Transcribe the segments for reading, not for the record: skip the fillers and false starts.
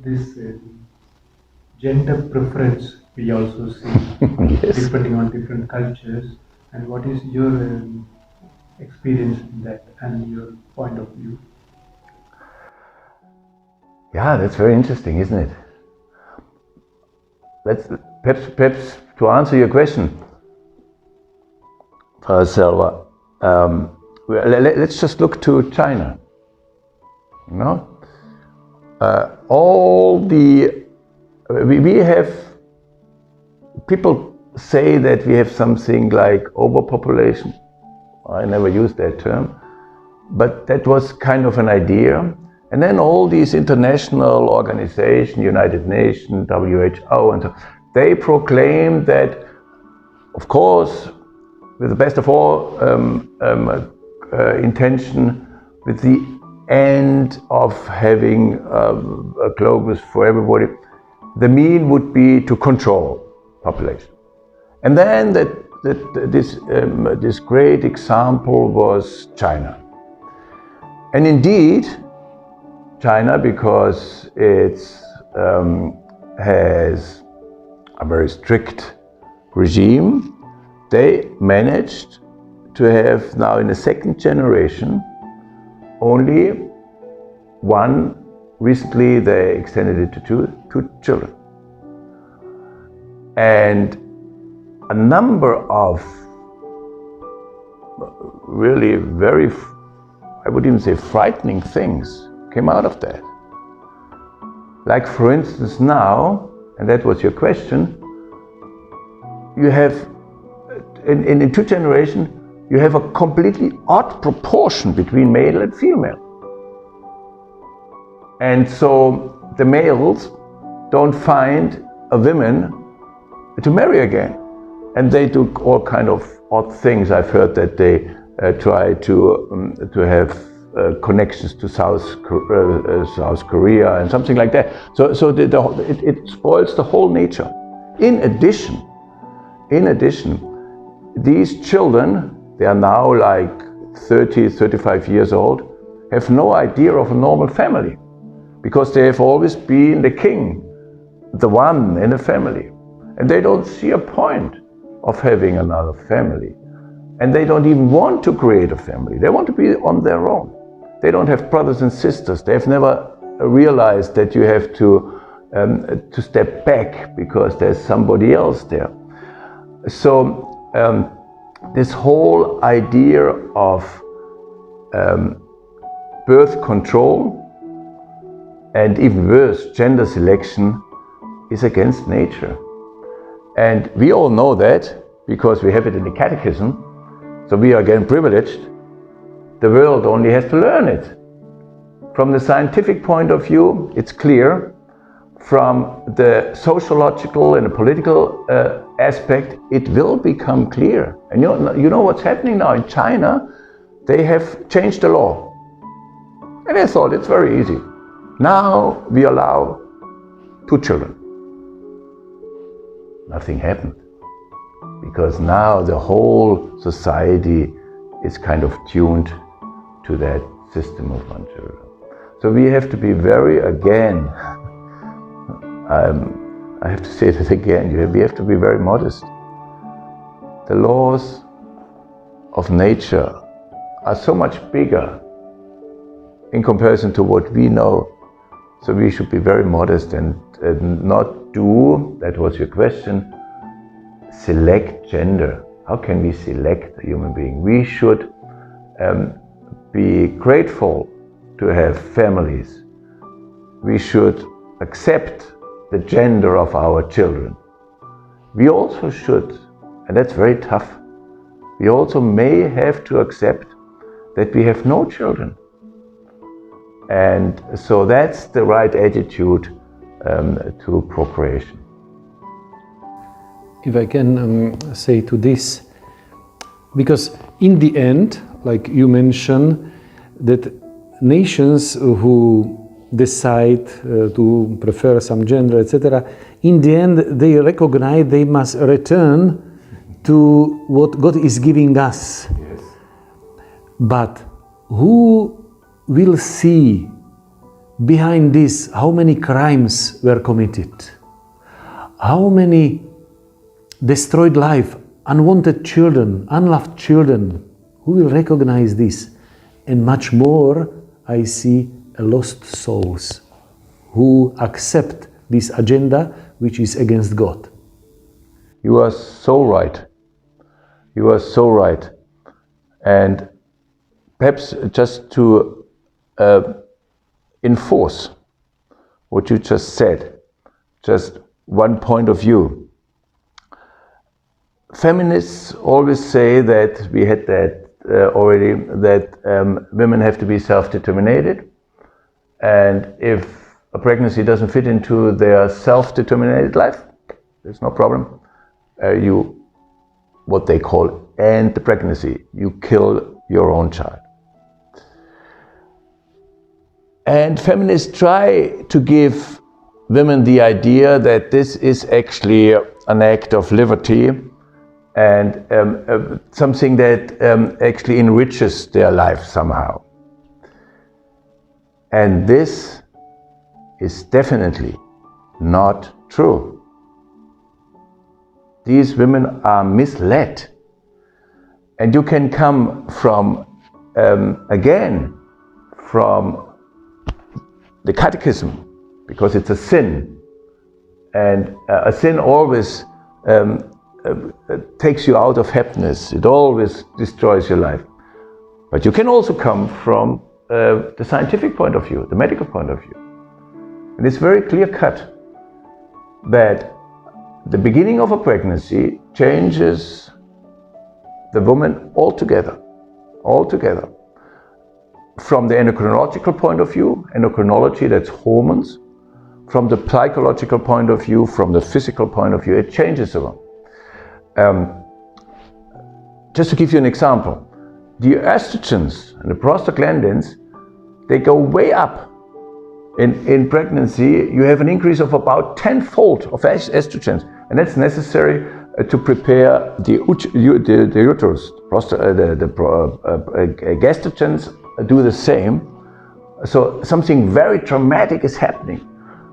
this gender preference we also see Yes. depending on different cultures, and what is your experience in that and your point of view? Yeah, that's very interesting, isn't it? Let's perhaps to answer your question, Selva, let's just look to China. You know, we have, people say that we have something like overpopulation. I never used that term, but that was kind of an idea. And then all these international organizations, United Nations, WHO, and so, they proclaim that, of course, with the best of all intention, with the end of having a globus for everybody, the mean would be to control population. And then this great example was China. And indeed, China, because it has a very strict regime, they managed to have now in the second generation only one. Recently they extended it to two children. And a number of really very, I would even say, frightening things came out of that. Like, for instance, now, and that was your question, you have, in two generations, you have a completely odd proportion between male and female. And so the males don't find a woman to marry again. And they do all kind of odd things. I've heard that they try to have connections to South Korea and something like that. So it spoils the whole nature. In addition, these children, they are now like 30, 35 years old, have no idea of a normal family, because they have always been the king, the one in a family. And they don't see a point of having another family. And they don't even want to create a family. They want to be on their own. They don't have brothers and sisters. They've never realized that you have to step back because there's somebody else there. So this whole idea of birth control, and even worse, gender selection, is against nature. And we all know that because we have it in the catechism. So we are again privileged. The world only has to learn it. From the scientific point of view, it's clear. From the sociological and the political aspect, it will become clear. And you know what's happening now in China? They have changed the law. And I thought it's very easy. Now we allow 2 children. Nothing happened. Because now the whole society is kind of tuned to that system of 1 child. So we have to be very, again, I have to say that again, we have to be very modest. The laws of nature are so much bigger in comparison to what we know. So we should be very modest and not do, that was your question, select gender. How can we select a human being? We should be grateful to have families. We should accept the gender of our children. We also should, and that's very tough, we also may have to accept that we have no children. And so that's the right attitude to procreation. If I can say to this, because in the end, like you mentioned, that nations who decide to prefer some gender, etc., in the end they recognize they must return to what God is giving us. Yes. But who will see behind this, how many crimes were committed? How many destroyed life, unwanted children, unloved children? Who will recognize this? And much more, I see lost souls who accept this agenda which is against God. You are so right. You are so right. And perhaps just to enforce what you just said, just one point of view. Feminists always say that, we had that already, that women have to be self-determinated, and if a pregnancy doesn't fit into their self-determinated life, there's no problem. You, what they call, end the pregnancy. You kill your own child. And feminists try to give women the idea that this is actually an act of liberty and something that actually enriches their life somehow. And this is definitely not true. These women are misled. And you can come from, again, from the catechism, because it's a sin. And a sin always takes you out of happiness. It always destroys your life. But you can also come from the scientific point of view, the medical point of view. And it's very clear cut that the beginning of a pregnancy changes the woman altogether. From the endocrinological point of view, endocrinology, that's hormones. From the psychological point of view, from the physical point of view, it changes the woman. Just to give you an example, the estrogens and the prostaglandins, they go way up. In pregnancy, you have an increase of about 10-fold of estrogens, and that's necessary to prepare the uterus. Gastrogens do the same. So something very dramatic is happening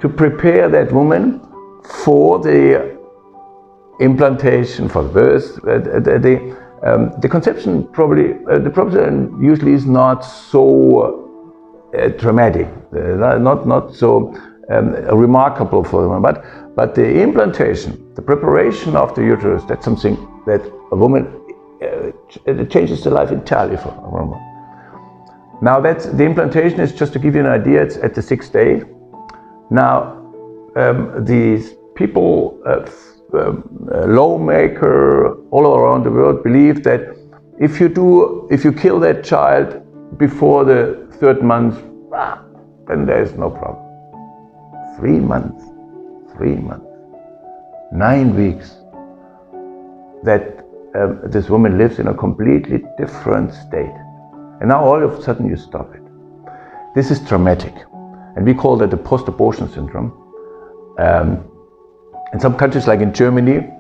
to prepare that woman for the implantation, for the birth. The conception probably, the process usually is not so dramatic, not so remarkable for the woman, but the implantation, the preparation of the uterus, that's something that a woman, it changes the life entirely for a woman. Now the implantation is, just to give you an idea, it's at the 6th day. Now these people, lawmaker all around the world believe that if you kill that child before the 3rd month, then there is no problem. 3 months, 9 weeks, that this woman lives in a completely different state. And now all of a sudden you stop it. This is traumatic. And we call that the post-abortion syndrome. In some countries, like in Germany,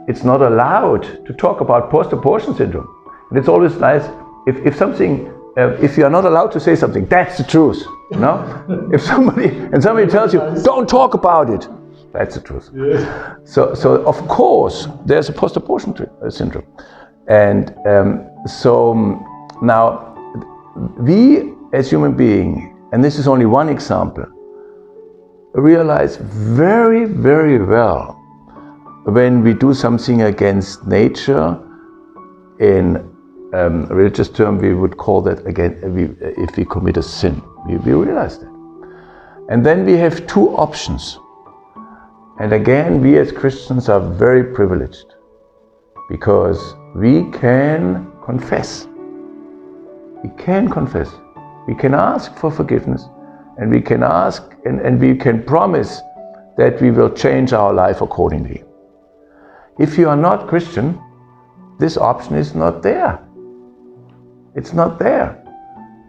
it's not allowed to talk about post-abortion syndrome. And it's always nice if something, if you are not allowed to say something, that's the truth. You know? If somebody tells you, don't talk about it, that's the truth. Yeah. So of course, there's a post-abortion syndrome. And so now, we as human beings, and this is only one example, realize very, very well when we do something against nature. In religious term, we would call that, again, if we commit a sin. We realize that. And then we have 2 options. And again, we as Christians are very privileged because we can confess. We can confess. We can ask for forgiveness, and we can ask and we can promise that we will change our life accordingly. If you are not Christian, this option is not there. It's not there.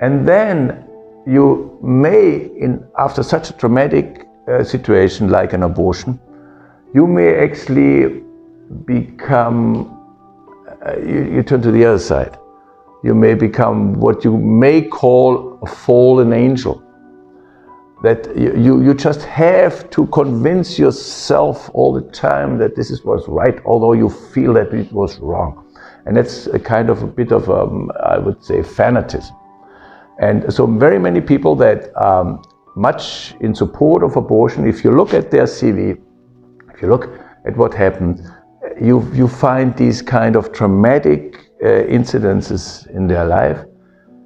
And then you may, after such a traumatic situation like an abortion, you may actually become, you turn to the other side. You may become what you may call a fallen angel. that you just have to convince yourself all the time that this was right, although you feel that it was wrong. And that's a kind of a bit of, I would say, fanatism. And so very many people that much in support of abortion, if you look at their CV, if you look at what happened, you find these kind of traumatic incidences in their life.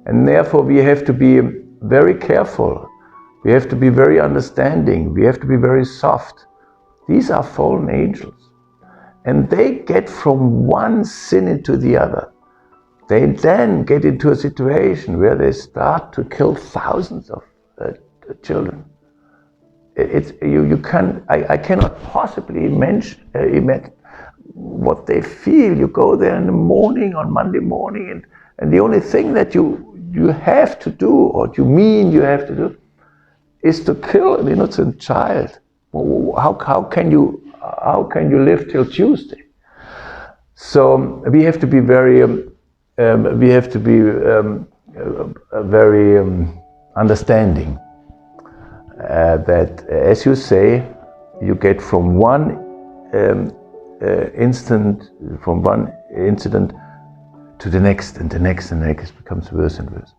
And therefore we have to be very careful. We have to be very understanding. We have to be very soft. These are fallen angels. And they get from one sin into the other. They then get into a situation where they start to kill thousands of children. I cannot possibly imagine what they feel. You go there in the morning, on Monday morning, and the only thing that you have to do, or you have to do, is to kill an innocent child. How can you live till Tuesday? So we have to be very understanding that, as you say, you get from one incident to the next, and the next, and the next, becomes worse and worse.